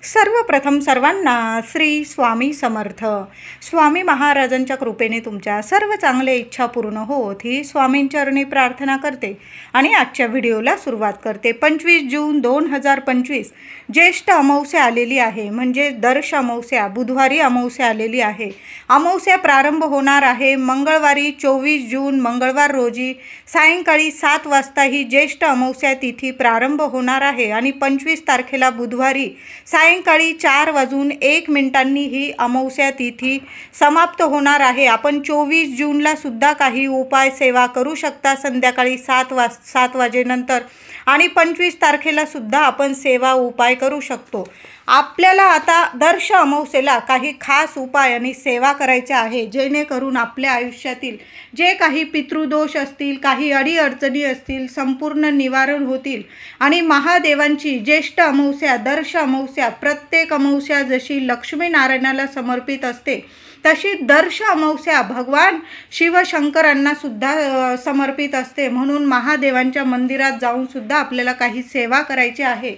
सर्वप्रथम सर्वांना श्री स्वामी समर्थ. स्वामी महाराजांच्या कृपेने तुमच्या सर्व चांगल्या इच्छा पूर्ण होत ही स्वामींचरणी प्रार्थना करते आणि आजच्या व्हिडिओला सुरुवात करते. 25 जून 2025 ज्येष्ठ अमावस्या आलेली आहे, म्हणजे दर्श अमावस्या, बुधवारी अमावस्या आलेली आहे. अमावस्या प्रारंभ होणार आहे मंगळवारी 24 जून मंगळवार रोजी सायंकाळी 7 वाजता ही ज्येष्ठ अमावस्या तिथी प्रारंभ होणार आहे आणि 25 तारखेला बुधवारी सायंकाळी 4:01 ही अमावस्या तिथी समाप्त होणार आहे. आपण 24 जूनला सुद्धा काही उपाय सेवा करू शकता संध्याकाळी 7 वाजेनंतर आणि 25 तारखेला सुद्धा आपण सेवा उपाय करू शकतो. आपल्याला आता दर्श अमावस्येला काही खास उपाय आणि सेवा करायच्या आहे, जेणेकरून आपल्या आयुष्यातील जे काही पितृदोष असतील, काही अडीअडचणी असतील, संपूर्ण निवारण होतील आणि महादेवांची ज्येष्ठ अमावस्या, दर्श अमावस्या, प्रत्येक अमावस्या जशी लक्ष्मीनारायणाला समर्पित असते तशी दर्श अमावस्या भगवान शिवशंकरांना सुद्धा समर्पित असते. म्हणून महादेवांच्या मंदिरात जाऊन सुद्धा आपल्याला काही सेवा करायची आहे.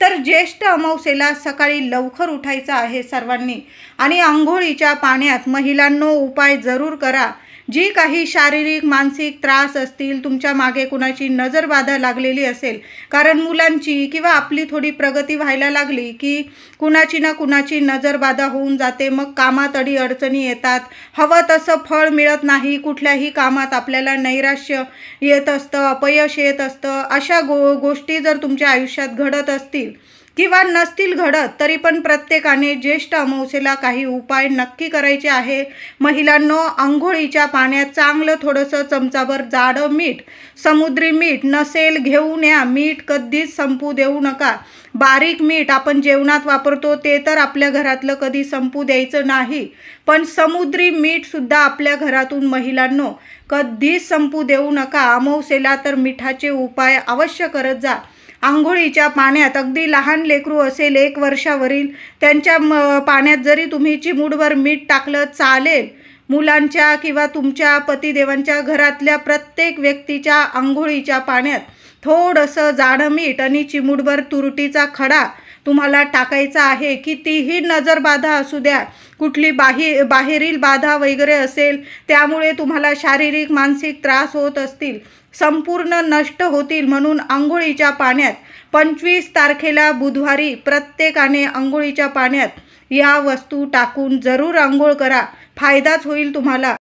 तर ज्येष्ठ अमावस्येला सकाळी लवकर उठायचं आहे सर्वांनी आणि अंघोळीच्या पाण्यात महिलांनो उपाय जरूर करा. जी काही शारीरिक मानसिक त्रास असतील, तुमच्या मागे कुणाची नजरबाधा लागलेली असेल, कारण मुलांची किंवा आपली थोडी प्रगती व्हायला लागली की कुणाची ना कुणाची नजरबाधा होऊन जाते, मग कामात अडीअडचणी येतात, हवं तसं फळ मिळत नाही, कुठल्याही कामात आपल्याला नैराश्य येत असतं, अपयश येत असतं. अशा गोष्टी जर तुमच्या आयुष्यात घडत असतील किंवा नसतील घडत तरी पण प्रत्येकाने ज्येष्ठ अमावस्येला काही उपाय नक्की करायचे आहे. महिलांनो, अंघोळीच्या पाण्यात चांगलं थोडंसं चमचाभर जाडं मीठ, समुद्री मीठ नसेल घेऊन या. मीठ कधीच संपू देऊ नका. बारीक मीठ आपण जेवणात वापरतो ते तर आपल्या घरातलं कधी संपू द्यायचं नाही, पण समुद्री मीठ सुद्धा आपल्या घरातून महिलांनो कधीच संपू देऊ नका. अमावस्येला तर मिठाचे उपाय अवश्य करत जा. अंघोळीच्या पाण्यात अगदी लहान लेकरू असेल 1 वर्षावरील, त्यांच्या पाण्यात जरी तुम्ही चिमूटभर मीठ टाकलं चालेल. मुलांच्या किंवा तुमच्या पतिदेवांच्या घरातल्या प्रत्येक व्यक्तीच्या अंघोळीच्या पाण्यात थोडंसं जाडं मीठ आणि चिमूटभर तुरटीचा खडा तुम्हाला टाकायचा आहे. कितीही नजरबाधा असू द्या, कुठली बाहेरील बाधा वगैरे असेल, त्यामुळे तुम्हाला शारीरिक मानसिक त्रास होत असतील, संपूर्ण नष्ट होतील. म्हणून अंघोळीच्या पाण्यात 25 तारखेला बुधवारी प्रत्येकाने अंघोळीच्या पाण्यात या वस्तू टाकून जरूर अंघोळ करा, फायदाच होईल तुम्हाला.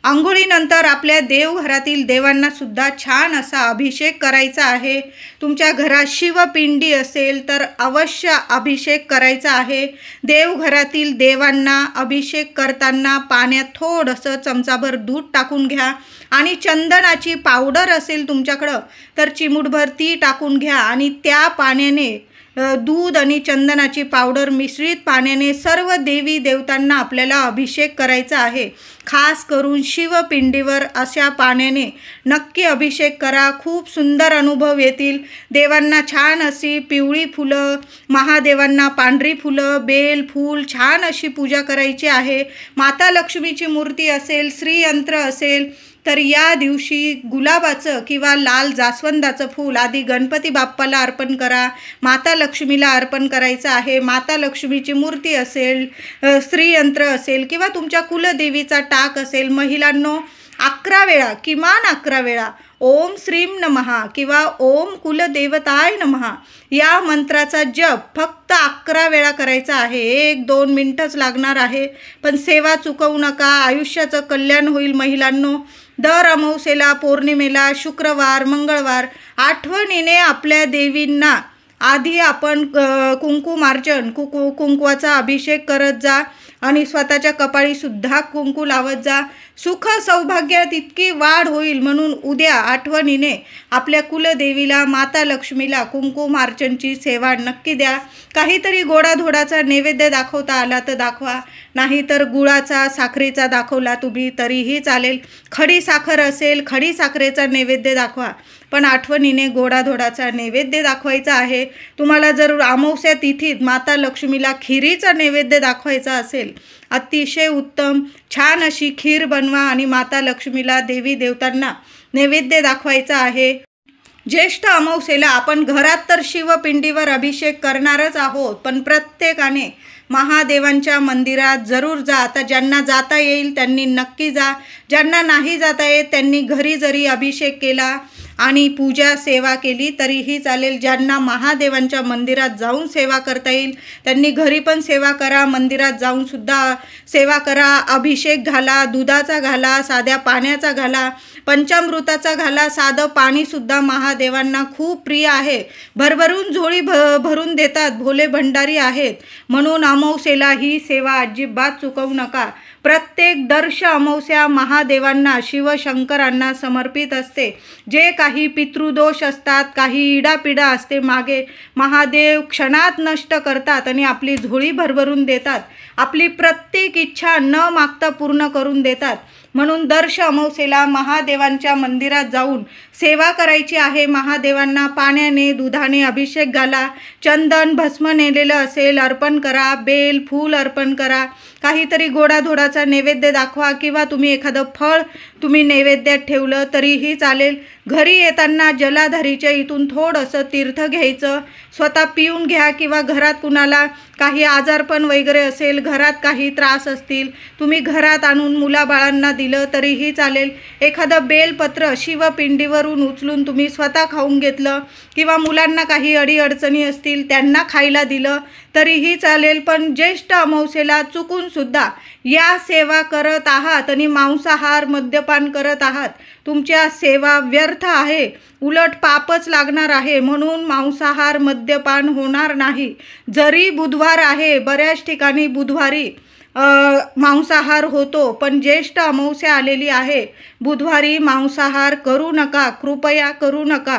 अंघोळीनंतर आपल्या देवघरातील देवांना सुद्धा छान असा अभिषेक करायचा आहे. तुमच्या घरात शिवपिंडी असेल तर अवश्य अभिषेक करायचा आहे. देवघरातील देवांना अभिषेक करताना पाण्यात थोडंसं चमचाभर दूध टाकून घ्या आणि चंदनाची पावडर असेल तुमच्याकडं तर चिमूटभर ती टाकून घ्या आणि त्या पाण्याने दूध आणि चंदनाची पावडर मिश्रित पाण्याने सर्व देवी देवतांना आपल्याला अभिषेक करायचा आहे. खास करून शिवपिंडीवर अशा पाण्याने नक्की अभिषेक करा. खूप सुंदर अनुभव येतील. देवांना छान अशी पिवळी फुलं, महादेवांना पांढरी फुलं, बेल फूल छान अशी पूजा करायची आहे. माता लक्ष्मीची मूर्ती असेल, श्रीयंत्र असेल तर या दिवशी गुलाबाचं किंवा लाल जास्वंदाचं फूल आधी गणपती बाप्पाला अर्पण करा. माता लक्ष्मीला अर्पण करायचं आहे. माता लक्ष्मीची मूर्ती असेल, श्रीयंत्र असेल किंवा तुमच्या कुलदेवीचा टाक असेल, महिलांनो 11 वेळा, किमान 11 वेळा ओम श्रीम नमः किंवा ओम कुलदेवताय नमः या मंत्राचा जप फक्त 11 वेळा करायचा आहे. 1-2 मिनिटच लागणार आहे, पण सेवा चुकवू नका. आयुष्याचं कल्याण होईल. महिलांनो, दर अमावस्येला, पौर्णिमेला, शुक्रवार, मंगळवार आठवणीने आपल्या देवींना आधी आपण कुंकुमार्चन, कुंकवाचा अभिषेक करत जा आणि स्वतःच्या कपाळीसुद्धा कुंकू लावत जा. सुख सौभाग्यात इतकी वाढ होईल. म्हणून उद्या आठवणीने आपल्या कुलदेवीला, माता लक्ष्मीला कुंकुमार्चनची सेवा नक्की द्या. काहीतरी गोडाधोडाचा नैवेद्य दाखवता आला तर दाखवा, नाहीतर गुळाचा, साखरेचा दाखवला तुम्ही तरीही चालेल. खडी साखर असेल, खडी साखरेचा नैवेद्य दाखवा, पण आठवणीने गोडाधोडाचा नैवेद्य दाखवायचा आहे. तुम्हाला जर अमावस्या तिथीत माता लक्ष्मीला खिरीचा नैवेद्य दाखवायचा असेल, अतिशय उत्तम. छान अशी खीर बनवा आणि माता लक्ष्मीला, देवी देवतांना नैवेद्य दाखवायचा आहे. ज्येष्ठ अमावस्येला आपण घरात तर शिवपिंडीवर अभिषेक करणारच आहोत, पण प्रत्येकाने महादेवांच्या मंदिरात जरूर जा. आता ज्यांना जाता येईल त्यांनी नक्की जा, ज्यांना नाही जाता येत त्यांनी घरी जरी अभिषेक केला आणि पूजा सेवा केली तरीही चालेल. ज्यांना महादेवांच्या मंदिरात जाऊन सेवा करता येईल त्यांनी घरी पण सेवा करा, मंदिरात जाऊन सुद्धा सेवा करा. अभिषेक घाला, दुधाचा घाला, साध्या पाण्याचा घाला, पंचामृताचा घाला. साधं पाणीसुद्धा महादेवांना खूप प्रिय आहे. भरभरून झोळी भरून देतात, भोले भंडारी आहेत. म्हणून अमावस्येला ही सेवा अजिबात चुकवू नका. प्रत्येक दर्श अमावस्या महादेवांना, शिवशंकरांना समर्पित असते. जे काही पितृदोष असतात, काही इडापिडा असते मागे, महादेव क्षणात नष्ट करतात आणि आपली झोळी भरभरून देतात. आपली प्रत्येक इच्छा न मागता पूर्ण करून देतात. म्हणून दर्श अमावस्येला महादेवांच्या मंदिरात जाऊन सेवा करायची आहे. महादेवांना पाण्याने, दुधाने अभिषेक घाला. चंदन, भस्म नेलेलं असेल अर्पण करा. बेल, फूल अर्पण करा. काहीतरी गोडाधोडाचा नैवेद्य दाखवा किंवा तुम्ही एखादं फळ तुम्ही नैवेद्यात ठेवलं तरीही चालेल. घरी येताना जलाधारीच्या इथून थोडंसं तीर्थ घ्यायचं, स्वतः पिऊन घ्या किंवा घरात कुणाला काही आजारपण वगैरे असेल, घरात काही त्रास असतील, तुम्ही घरात आणून मुलाबाळांना दिलं तरीही चालेल. एखादं बेलपत्र शिवपिंडीवरून उचलून तुम्ही स्वतः खाऊन घेतलं किंवा मुलांना काही अडीअडचणी असतील त्यांना खायला दिलं तरीही चालेल. पण ज्येष्ठ अमावस्येला चुकूनसुद्धा या सेवा करत आहात आणि मांसाहार, मद्यपान करत आहात, तुमच्या सेवा व्यर्थ आहे, उलट पापच लागणार आहे. म्हणून मांसाहार, मद्यपान होणार नाही. जरी बुधवार आहे, बऱ्याच ठिकाणी बुधवारी मांसाहार होतो, पण ज्येष्ठ अमावस्या आलेली आहे, बुधवारी मांसाहार करू नका, कृपया करू नका.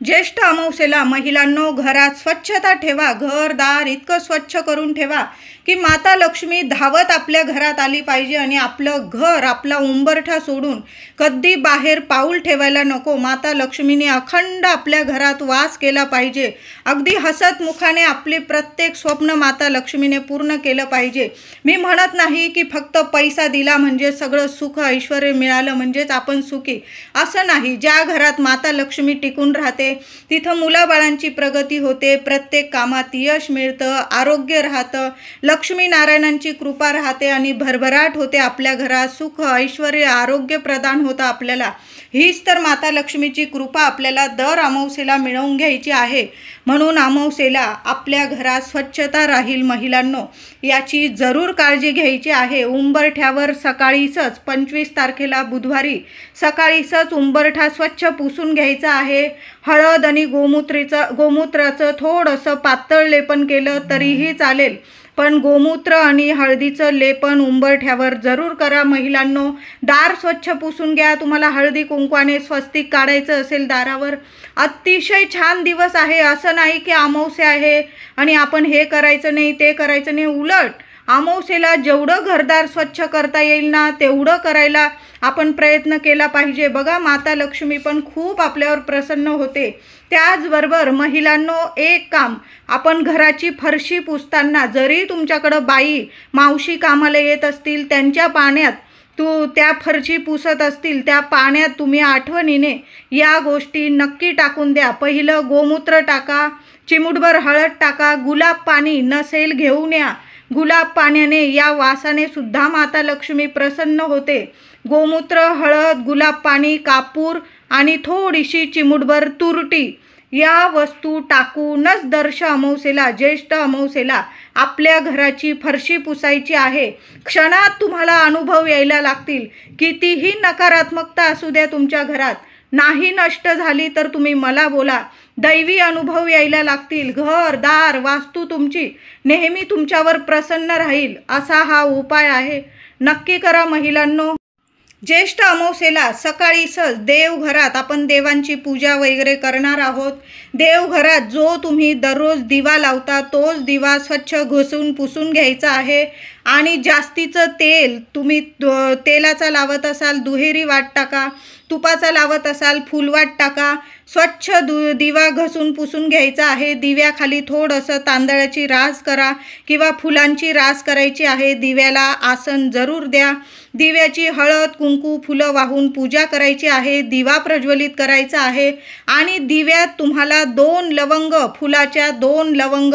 ज्येष्ठ अमावस्येला महिलांनो घरात स्वच्छता ठेवा. घरदार इतकं स्वच्छ करून ठेवा की माता लक्ष्मी धावत आपल्या घरात आली पाहिजे आणि आपलं घर, आपला उंबरठा सोडून कधी बाहेर पाऊल ठेवायला नको. माता लक्ष्मीने अखंड आपल्या घरात वास केला पाहिजे. अगदी हसत मुखाने आपले प्रत्येक स्वप्न माता लक्ष्मीने पूर्ण केलं पाहिजे. मी म्हणत नाही की फक्त पैसा दिला म्हणजे सगळं सुख ऐश्वर्य मिळालं म्हणजेच आपण सुखी, असं नाही. ज्या घरात माता लक्ष्मी टिकून राहते तिथं मुलाबाळांची प्रगती होते, प्रत्येक कामात यश मिळतं, आरोग्य राहतं, लक्ष्मी नारायणांची कृपा राहते आणि भरभराट होते. आपल्या घरात सुख, ऐश्वर्य, आरोग्य प्रदान होतं आपल्याला. हीच तर माता लक्ष्मीची कृपा आपल्याला दर अमावस्येला मिळवून घ्यायची आहे. म्हणून अमावस्येला आपल्या घरात स्वच्छता राहील महिलांनो, याची जरूर काळजी घ्यायची आहे. उंबरठ्यावर सकाळीच 25 तारखेला बुधवारी सकाळीच उंबरठा स्वच्छ पुसून घ्यायचा आहे. हळद आणि गोमूत्राचं थोडंसं पातळ लेपन केलं तरीही चालेल, पण गोमूत्र आणि हळदीचं लेपन उंबरठ्यावर जरूर करा महिलांनो. दार स्वच्छ पुसून घ्या. तुम्हाला हळदी कुंकवाने स्वस्तिक काढायचं असेल दारावर, अतिशय छान दिवस आहे. असं नाही की अमावस्या आहे आणि आपण हे करायचं नाही, ते करायचं नाही. उलट अमावस्येला जेवढं घरदार स्वच्छ करता येईल ना तेवढं करायला आपण प्रयत्न केला पाहिजे. बघा माता लक्ष्मी पण खूप आपल्यावर प्रसन्न होते. त्याचबरोबर महिलांनो एक काम, आपण घराची फरशी पुसताना जरी तुमच्याकडं बाई मावशी कामाला येत असतील, त्यांच्या पाण्यात त्या फरशी पुसत असतील, त्या पाण्यात तुम्ही आठवणीने या गोष्टी नक्की टाकून द्या. पहिलं गोमूत्र टाका, चिमूटभर हळद टाका, गुलाब पाणी नसेल घेऊन या. गुलाब पाण्याने, या वासाने सुद्धा माता लक्ष्मी प्रसन्न होते. गोमूत्र, हळद, गुलाब पाणी, कापूर आणि थोडीशी चिमूटभर तुरटी या वस्तू टाकूनच दर्श अमावस्येला, ज्येष्ठ अमावस्येला आपल्या घराची फरशी पुसायची आहे. क्षणात तुम्हाला अनुभव यायला लागतील. कितीही नकारात्मकता असू द्या तुमच्या घरात, नाही नष्ट झाली तर तुम्ही मला बोला. दैवी अनुभव यायला लागतील. घर, दार, वास्तू तुमची नेहमी तुमच्यावर प्रसन्न राहील. असा हा उपाय आहे. नक्की करा महिलांनो. ज्येष्ठ अमावस्येला सकाळीच देवघरात आपण देवांची पूजा वगैरे करणार आहोत. देवघरात जो तुम्ही दररोज दिवा लावता तोच दिवा स्वच्छ घुसून पुसून घ्यायचा आहे. आणि जास्तीचं तेल तुम्ही तेलाचा लावत असाल दुहेरी वाट टाका. तुपाचा लावत असाल फुलवात टाका, स्वच्छ दिवा घसून पुसून घ्यायचा आहे। दिव्याखाली थोडंसं तांदळाची रास करा किंवा फुलांची रास करायची आहे। दिव्याला आसन जरूर द्या। दिव्याची हळद कुंकू फुलं वाहून पूजा करायची आहे। दिवा प्रज्वलित करायचा आहे आणि दिव्यात तुम्हाला 2 लवंग, फुलाच्या 2 लवंग,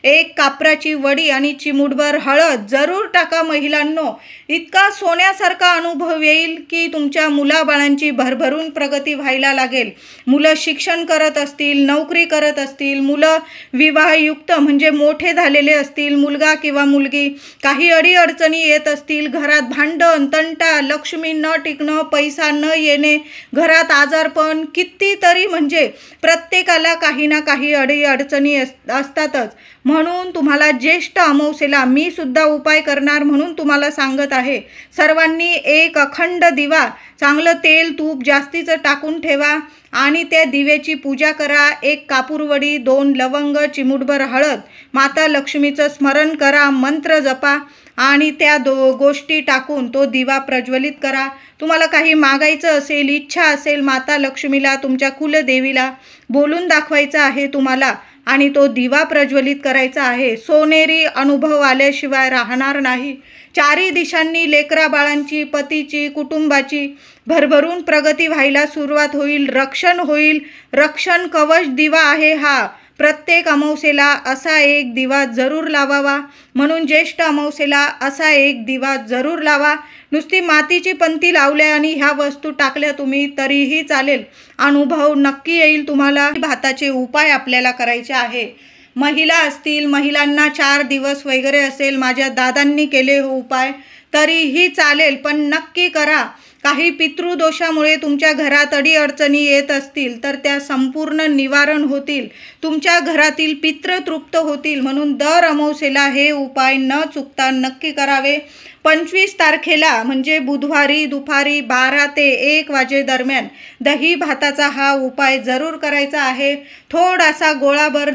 1 कापराची वडी आणि चिमूटभर हळद जरूर टाका महिलांनो। इतका सोन्यासारखा अनुभव येईल की तुमच्या मुलाबाळांची भरभरून प्रगती व्हायला लागेल। मुलं शिक्षण करत असतील, नोकरी करत असतील, मुलं विवाहयुक्त म्हणजे मोठे झालेले असतील, मुलगा किंवा मुलगी, काही अडीअडचणी येत असतील, घरात भांडण तंटा, लक्ष्मी न टिकणं, पैसा न येणे, घरात आजारपण, कितीतरी म्हणजे प्रत्येकाला काही ना काही अडीअडचणी असतातच। म्हणून तुम्हाला ज्येष्ठ अमावस्येला मी सुद्धा उपाय करणार म्हणून तुम्हाला सांगत आहे। सर्वांनी एक अखंड दिवा, चांगलं तेल तूप जास्तीचं टाकून ठेवा आणि त्या दिव्याची पूजा करा। 1 कापूरवडी, 2 लवंग, चिमूटभर हळद, माता लक्ष्मीचं स्मरण करा, मंत्र जपा आणि त्या गोष्टी टाकून तो दिवा प्रज्वलित करा। तुम्हाला काही मागायचं असेल, इच्छा असेल, माता लक्ष्मीला, तुमच्या कुलदेवीला बोलून दाखवायचं आहे तुम्हाला आणि तो दिवा प्रज्वलित करायचा आहे। सोनेरी अनुभव आल्याशिवाय राहणार नाही। 4ही दिशांनी लेकरा बाळांची, पतीची, कुटुंबाची भरभरून प्रगती व्हायला सुरुवात होईल, रक्षण होईल। रक्षण कवच दिवा आहे हा। प्रत्येक अमावस्येला असा एक दिवा जरूर लावावा। म्हणून ज्येष्ठ अमावस्येला असा एक दिवा जरूर लावा। नुसती मातीची पंती लावल्या आणि ह्या वस्तू टाकल्या तुम्ही तरीही चालेल, अनुभव नक्की येईल तुम्हाला। भाताचे उपाय आपल्याला करायचे आहे। महिला असतील, महिलांना 4 दिवस वगैरे असेल, माझ्या दादांनी केले हो उपाय तरीही चालेल, पण नक्की करा। काही पितृदोषामुळे तुमच्या घरात अडीअडचणी येत असतील तर त्या संपूर्ण निवारण होतील, तुमच्या घरातील पितृ तृप्त होतील। म्हणून दर अमावस्येला हे उपाय न चुकता नक्की करावे। 25 तारखेला म्हणजे बुधवारी दुपारी 12 ते 1 वाजेदरम्यान दही भाताचा हा उपाय जरूर करायचा आहे। थोडासा गोळाभर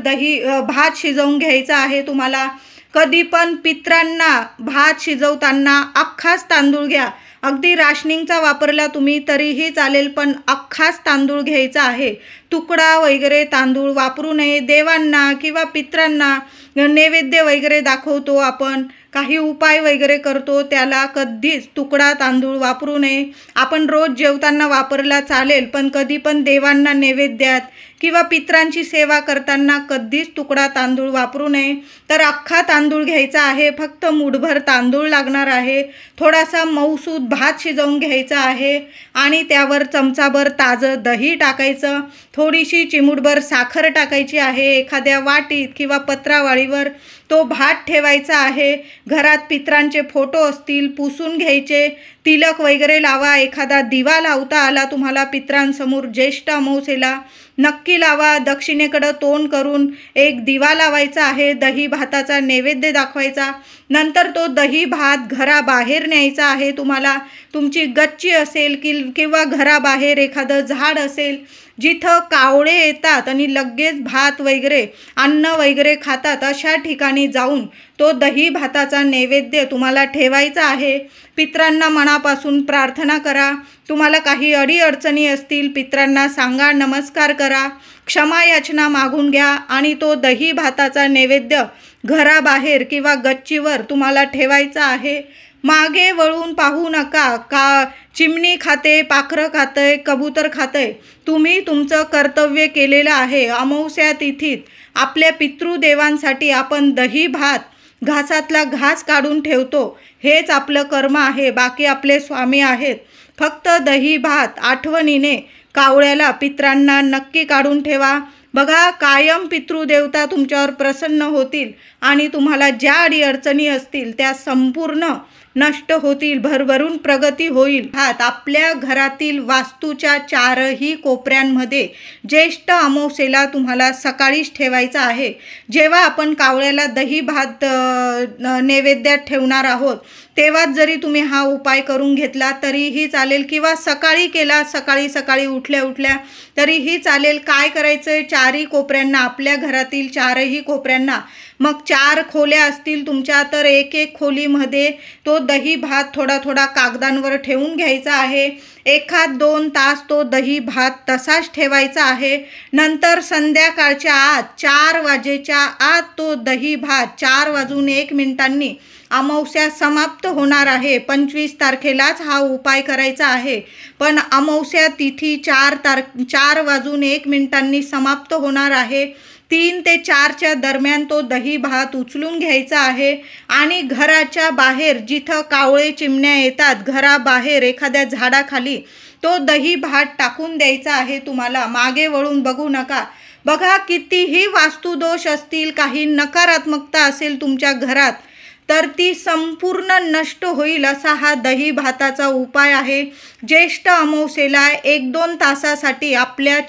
भात शिजवून घ्यायचा आहे तुम्हाला। कधी पण पित्रांना भात शिजवताना अख्खाच तांदूळ घ्या। अगदी राशनिंगचा वापरला तुम्ही तरीही चालेल, पण अख्खाच तांदूळ घ्यायचा आहे। तुकडा वगैरे तांदूळ वापरू नये। देवांना किंवा पित्रांना नैवेद्य वगैरे दाखवतो आपण, काही उपाय वगैरे करतो, त्याला कधीच तुकडा तांदूळ वापरू नये। आपण रोज जेवताना वापरला चालेल, पण कधी पण देवांना नैवेद्यात किंवा पित्रांची सेवा करताना कधीच तुकडा तांदूळ वापरू नये। तर अख्खा तांदूळ घ्यायचा आहे, फक्त मूठभर तांदूळ लागणार आहे। थोडासा मऊसूद भात शिजवून घ्यायचा आहे आणि त्यावर चमचाभर ताजं दही टाकायचं, थोडीशी चिमूटभर साखर टाकायची आहे। एखाद्या वाटीत किंवा पत्रावळीवर तो भात ठेवायचा आहे। घरात पित्रांचे फोटो असतील पुसून घ्यायचे, तिलक वगैरे लावा। एखादा दिवा लावता आला तुम्हाला पित्रांसमोर ज्येष्ठ अमावस्येला नक्की लावा। दक्षिणेकडे तोंड करून एक दिवा लावायचा आहे, दही भाताचा नैवेद्य दाखवायचा। नंतर तो दही भात घराबाहेर न्यायचा आहे तुम्हाला। तुमची गच्ची असेल किंवा घराबाहेर एखादं झाड असेल जिथं कावळे येतात आणि लगेच भात वगैरे अन्न वगैरे खातात, अशा ठिकाणी जाऊन तो दही भाताचा नैवेद्य तुम्हाला ठेवायचा आहे। पित्रांना मनापासून प्रार्थना करा। तुम्हाला काही अडीअडचणी असतील पित्रांना सांगा, नमस्कार करा, क्षमा याचना मागून घ्या आणि तो दही भाताचा नैवेद्य घराबाहेर किंवा गच्चीवर तुम्हाला ठेवायचा आहे। मागे वळून पाहू नका। का चिमणी खाते, पाखरं खातंय, कबूतर खातंय, तुम्ही तुमचं कर्तव्य केलेलं आहे। अमावस्या तिथीत आपल्या पितृदेवांसाठी आपण दही भात, घासातला घास काढून ठेवतो, हेच आपलं कर्म आहे। बाकी आपले स्वामी आहेत। फक्त दही भात आठवणीने कावळ्याला, पित्रांना नक्की काढून ठेवा। बघा, कायम पितृदेवता तुमच्यावर प्रसन्न होतील आणि तुम्हाला ज्या अडीअडचणी असतील त्या संपूर्ण नष्ट होतील, भरभरून प्रगती होईल। आपल्या घरातील वास्तूच्या 4ही कोपऱ्यांमध्ये ज्येष्ठ अमावस्येला तुम्हाला सकाळीच ठेवायचा आहे। जेव्हा आपण कावळ्याला दही भात नैवेद्यात ठेवणार आहोत तेव्हाच जरी तुम्ही हा उपाय करून घेतला तरीही चालेल, किंवा सकाळी केला, सकाळी उठल्या उठल्या तरीही चालेल। काय करायचं आहे, 4ही कोपऱ्यांना, आपल्या घरातील 4ही कोपऱ्यांना मग 4 खोल्या असतील तुमच्या तर एक एक खोलीमध्ये तो दही भात थोडा थोडा कागदांवर ठेवून घ्यायचा आहे. 1-2 तास तो दही भात तसाच ठेवायचा आहे. नंतर संध्याकाळच्या आत 4 वाजेच्या आत तो दही भात 4:01 अमावस्या समाप्त होणार आहे. 25 तारखेलाच हा उपाय करायचा आहे. पण अमावस्या तिथी 4:01 समाप्त होणार आहे. 3 ते 4च्या दरम्यान तो दही भात उचलून घ्यायचा आहे आणि घराच्या बाहेर जिथं कावळे चिमण्या येतात घराबाहेर एखाद्या झाडाखाली तो दही भात टाकून द्यायचा आहे. तुम्हाला मागे वळून बघू नका. बघा, कितीही वास्तुदोष असतील, काही नकारात्मकता असेल तुमच्या घरात तर ती संपूर्ण नष्ट होईल असा हा दही भाताचा उपाय आहे. ज्येष्ठ अमावस्येला 1-2 तासासाठी आपल्या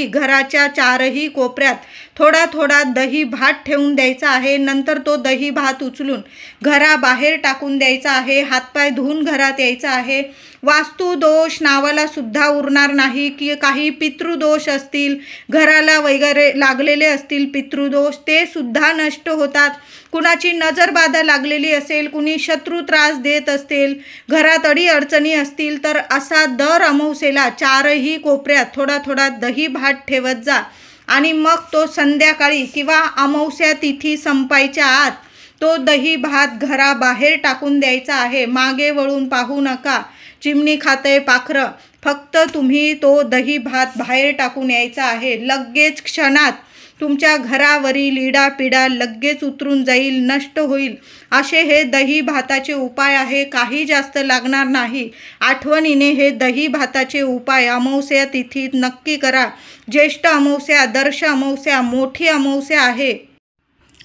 घराच्या 4ही कोपऱ्यात थोडा थोडा दही भात ठेवून द्यायचा आहे. नंतर तो दही भात उचलून घराबाहेर टाकून द्यायचा आहे. हातपाय धुवून घरात यायचा आहे. वास्तुदोष नावाला सुद्धा उरणार नाही. की काही पितृदोष असतील, घराला वगैरे लागलेले असतील पितृदोष, ते सुद्धा नष्ट होतात. कुणाची नजरबाधा लागलेली असेल, कुणी शत्रू त्रास देत असेल, घरात अडीअडचणी असतील तर असा दर अमावस्येला 4ही कोपऱ्यात थोडा थोडा दही भात ठेवत जा आणि मग तो संध्याकाळी किंवा अमावस्या तिथी संपायच्या आत तो दही भात घराबाहेर टाकून द्यायचा आहे. मागे वळून पाहू नका. चिमणी खातंय पाखरं, फक्त तुम्ही तो दही भात बाहेर टाकून यायचा आहे. लगेच क्षणात तुमच्या घरावरील इडापिडा लगेच उतरून जाईल, नष्ट होईल. असे हे दही भाताचे उपाय आहे. काही जास्त लागणार नाही. आठवणीने हे दही भाताचे उपाय अमावस्या तिथीत नक्की करा. ज्येष्ठ अमावस्या, दर्श अमावस्या, मोठी अमावस्या आहे.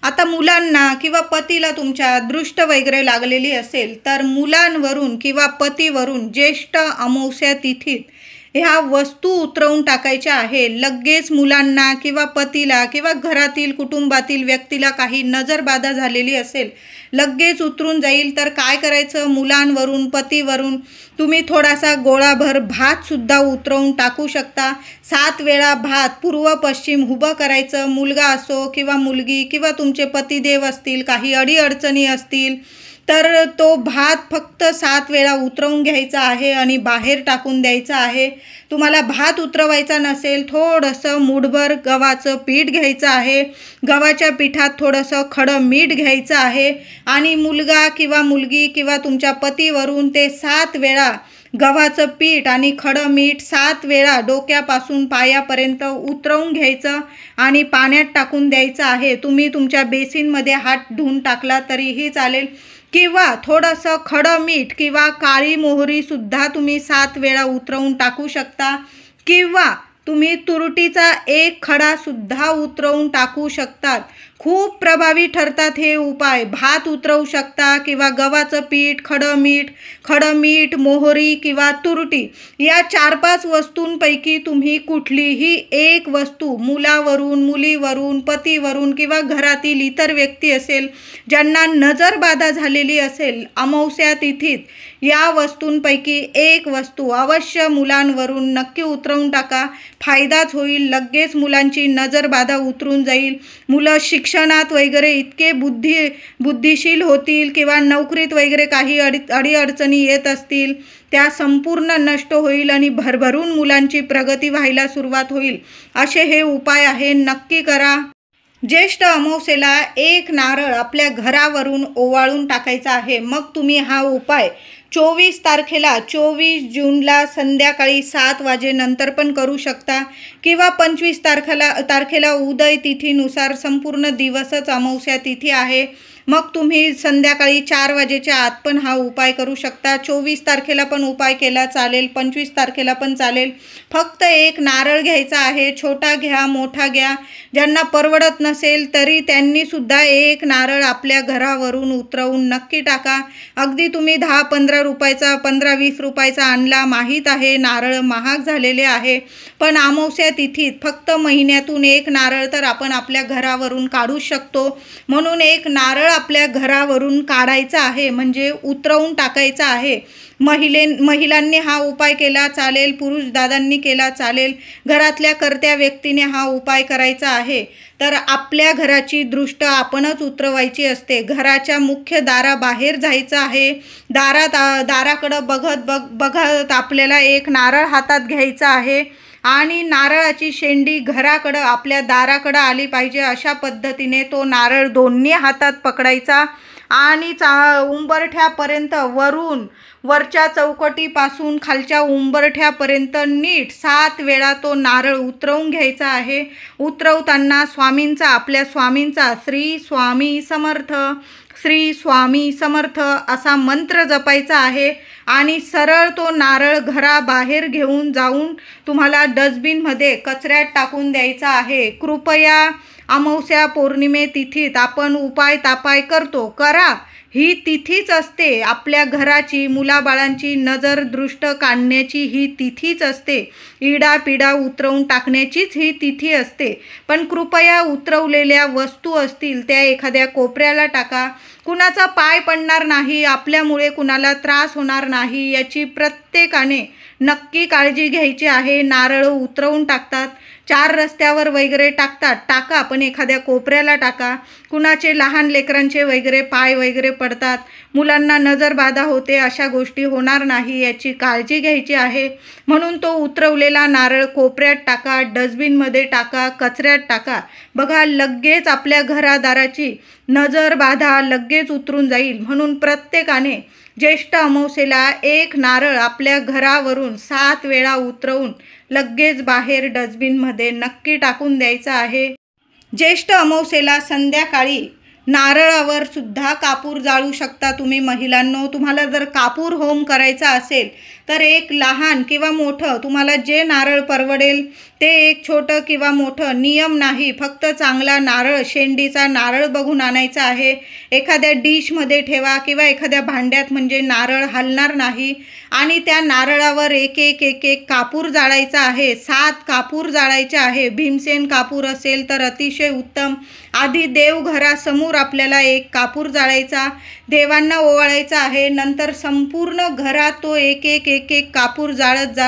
आता मुलांना किंवा पतीला तुमच्या दृष्ट वगैरे लागलेली असेल तर मुलांवरून किंवा पतीवरून ज्येष्ठ अमावस्या तिथीत ह्या वस्तू उतरवून टाकायच्या आहे. लगेच मुलांना किंवा पतीला किंवा घरातील कुटुंबातील व्यक्तीला काही नजरबाधा झालेली असेल, लगेच उतरून जाईल. तर काय करायचं, मुलांवरून पतीवरून तुम्ही थोडासा गोळाभर भातसुद्धा उतरवून टाकू शकता. 7 वेळा भात पूर्व पश्चिम उभं करायचं. मुलगा असो किंवा मुलगी किंवा तुमचे पतिदेव असतील, काही अडीअडचणी असतील तर तो भात फक्त 7 वेळा उतरवून घ्यायचा आहे आणि बाहेर टाकून द्यायचा आहे. तुम्हाला भात उतरवायचा नसेल, थोडंसं मूठभर गव्हाचं पीठ घ्यायचं आहे. गव्हाच्या पिठात थोडंसं खडं मीठ घ्यायचं आहे आणि मुलगा किंवा मुलगी किंवा तुमच्या पतीवरून ते 7 वेळा गव्हाचं पीठ आणि खडं मीठ 7 वेळा डोक्यापासून पायापर्यंत उतरवून घ्यायचं आणि पाण्यात टाकून द्यायचं आहे. तुम्ही तुमच्या बेसिनमध्ये हात धुवून टाकला तरीही चालेल किंवा थोडंसं खडं मीठ किंवा काळी मोहरीसुद्धा तुम्ही 7 वेळा उतरवून टाकू शकता किंवा तुम्ही तुरटीचा 1 खडासुद्धा उतरवून टाकू शकतात. खूप प्रभावी ठरतात हे उपाय. भात उतरवू शकता किंवा गव्हाचं पीठ, खडं मीठ, मोहरी किंवा तुरटी या 4-5 वस्तूंपैकी तुम्ही कुठलीही एक वस्तू मुलावरून, मुलीवरून, पतीवरून किंवा घरातील इतर व्यक्ती असेल ज्यांना नजरबाधा झालेली असेल अमावस्या तिथीत, या वस्तूंपैकी एक वस्तू अवश्य मुलांवरून नक्की उतरवून टाका. फायदाच होईल. लगेच मुलांची नजरबाधा उतरून जाईल. मुलं शिक्षणात वगैरे इतके बुद्धिशील होतील किंवा नोकरीत वगैरे काही अडीअडचणी येत असतील त्या संपूर्ण नष्ट होईल आणि भरभरून मुलांची प्रगती व्हायला सुरुवात होईल. असे हे उपाय आहे, नक्की करा. ज्येष्ठ अमावस्येला 1 नारळ आपल्या घरावरून ओवाळून टाकायचा आहे. मग तुम्ही हा उपाय 24 तारखेला 24 जूनला संध्याकाळी 7 वाजेनंतर पण करू शकता किंवा 25 तारखेला उदय तिथीनुसार संपूर्ण दिवसच अमावस्या तिथी आहे. मग तुम्ही संध्याकाळी 4 वाजेच्या आत पण हा उपाय करू शकता. 24 तारखेला पण उपाय केला चालेल, 25 तारखेला पण चालेल. फक्त 1 नारळ घ्यायचा आहे. छोटा घ्या, मोठा घ्या. ज्यांना परवडत नसेल तरी त्यांनीसुद्धा 1 नारळ आपल्या घरावरून उतरवून नक्की टाका. अगदी तुम्ही 10-15 रुपयाचा, 15-20 रुपयाचा आणला, माहीत आहे नारळ महाग झालेले आहे, पण अमावस्या तिथीत फक्त महिन्यातून 1 नारळ तर आपण आपल्या घरावरून काढू शकतो. म्हणून 1 नारळ आपल्या घरावरून काढायचा आहे, म्हणजे उतरवून टाकायचा आहे. महिलांनी हा उपाय केला चालेल, पुरुष दादांनी केला चालेल, घरातल्या कर्त्या व्यक्तीने हा उपाय करायचा आहे. तर आपल्या घराची दृष्ट आपणच उतरवायची असते. घराच्या मुख्य दाराबाहेर जायचं आहे. दाराकडं बघत आपल्याला एक नारळ हातात घ्यायचा आहे आणि नारळाची शेंडी घराकडं आपल्या दाराकडं आली पाहिजे. अशा पद्धतीने तो नारळ दोन्ही हातात पकडायचा आणि उंबरठ्यापर्यंत वरच्या चौकटीपासून खालच्या उंबरठ्यापर्यंत नीट 7 वेळा तो नारळ उतरवून घ्यायचा आहे. उतरवताना आपल्या स्वामींचा श्री स्वामी समर्थ, श्री स्वामी समर्थ असा मंत्र जपायचा आहे आणि सरळ तो नारळ घराबाहेर घेऊन जाऊन तुम्हाला डस्टबिनमध्ये कचऱ्यात टाकून द्यायचा आहे. कृपया अमावस्या पौर्णिमे तिथीत आपण उपाय तापाय करतो, करा. ही तिथीच असते आपल्या घराची, मुलाबाळांची नजर दृष्ट काढण्याची ही तिथीच असते. इडापिडा उतरवून टाकण्याचीच ही तिथी असते. पण कृपया उतरवलेल्या वस्तू असतील त्या एखाद्या कोपऱ्याला टाका. कुणाचा पाय पडणार नाही, आपल्यामुळे कुणाला त्रास होणार नाही याची प्रत्येकाने नक्की काळजी घ्यायची आहे. नारळ उतरवून टाकतात, 4 रस्त्यावर वगैरे टाका, पण एखाद्या कोपऱ्याला टाका. कुणाचे लहान लेकरांचे वगैरे पाय वगैरे पडतात, मुलांना नजरबाधा होते, अशा गोष्टी होणार नाही याची काळजी घ्यायची आहे. म्हणून तो उतरवलेला नारळ कोपऱ्यात टाका, डस्टबिनमध्ये टाका, कचऱ्यात टाका. बघा, लगेच आपल्या घरादाराची नजरबाधा लगेच उतरून जाईल. म्हणून प्रत्येकाने ज्येष्ठ अमावस्येला एक नारळ आपल्या घरावरून 7 वेळा उतरवून लगेच बाहेर डस्टबिनमध्ये नक्की टाकून द्यायचा आहे. ज्येष्ठ अमावस्येला संध्याकाळी नारळावर सुद्धा कापूर जाळू शकता तुम्ही महिलांनो. तुम्हाला जर कापूर होम करायचा असेल तर एक लहान किंवा मोठं, तुम्हाला जे नारळ परवडेल ते एक छोटं किंवा मोठं, नियम नाही. फक्त चांगला नारळ, शेंडीचा नारळ बघून आणायचा आहे. एखाद्या डिशमध्ये ठेवा किंवा एखाद्या भांड्यात, म्हणजे नारळ हलणार नाही. आणि त्या नारळावर एक एक कापूर जाळायचा आहे. 7 कापूर जाळायचे आहे. भीमसेन कापूर असेल तर अतिशय उत्तम. आधी देवघरासमोर आपल्याला एक कापूर जाळायचा, देवांना ओवाळायचा आहे. नंतर संपूर्ण घरात तो एक कापूर जाळत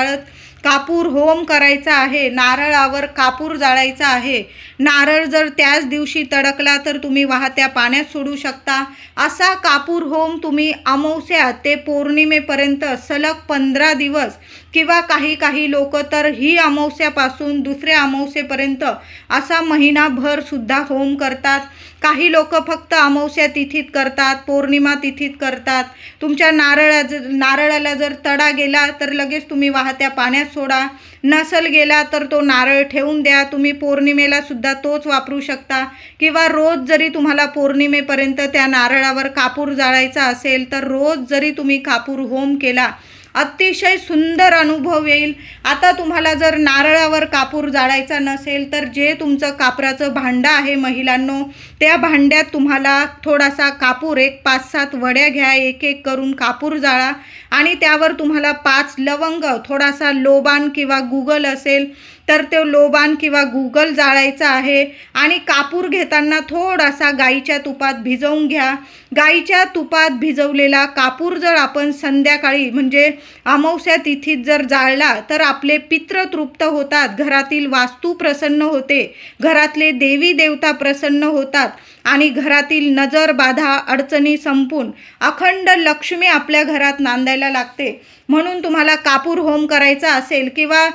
कापूर होम करायचा आहे. नारळावर कापूर जाळायचा आहे. नारळ जर त्याच दिवशी तडकला तर तुम्ही वाहत्या पाण्यात सोडू शकता. असा कापूर होम तुम्ही अमावस्या ते पौर्णिमेपर्यंत सलग 15 दिवस किंवा काही लोक तर ही अमावस्यापासून दुसऱ्या अमावस्येपर्यंत असा महिनाभर सुद्धा होम करतात. काही लोक फक्त अमावस्या तिथीत करतात, पौर्णिमा तिथीत करतात. तुमच्या नारळाला जर तडा गेला तर लगेच तुम्ही वाहत्या पाण्यात सोडा. नसल गेला तर तो नारळ ठेवून द्या. तुम्ही पौर्णिमेला सुद्धा तोच वापरू शकता किंवा रोज जरी तुम्हाला पौर्णिमेपर्यंत त्या नारळावर कापूर जाळायचा असेल तर रोज जरी तुम्ही कापूर होम केला, अतिशय सुंदर अनुभव येईल. आता तुम्हाला जर नारळावर कापूर जाळायचा नसेल तर जे तुमचं कापराचं भांडं आहे महिलांनो, त्या भांड्यात तुम्हाला थोडासा कापूर, एक 5-7 वड्या घ्या, एक करून कापूर जाळा आणि त्यावर तुम्हाला 5 लवंग, थोडासा लोबान किंवा गुगल असेल तर ते लोबान किंवा गुगल जाळायचं आहे. आणि कापूर घेताना थोडासा गाईच्या तुपात भिजवून घ्या. गाईच्या तुपात भिजवलेला कापूर जर आपण संध्याकाळी म्हणजे अमावस्या तिथीत जर जाळला तर आपले पित्र तृप्त होतात, घरातील वास्तू प्रसन्न होते, घरातले देवी देवता प्रसन्न होतात आणि घरातील नजर बाधा अडचणी संपून अखंड लक्ष्मी आपल्या घरात नांदायला लागते. म्हणून तुम्हाला कापूर होम करायचा असेल किंवा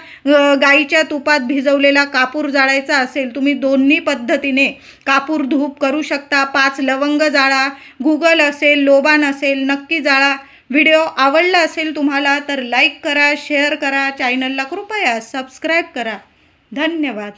गाईच्या तुपात भिजवलेला कापूर जाळायचा असेल, तुम्ही दोन्ही पद्धतीने कापूर धूप करू शकता. 5 लवंग जाळा, गुगल असेल, लोबान असेल, नक्की जाळा. व्हिडिओ आवडला असेल तुम्हाला तर लाईक करा, शेअर करा, चॅनलला कृपया सबस्क्राईब करा. धन्यवाद.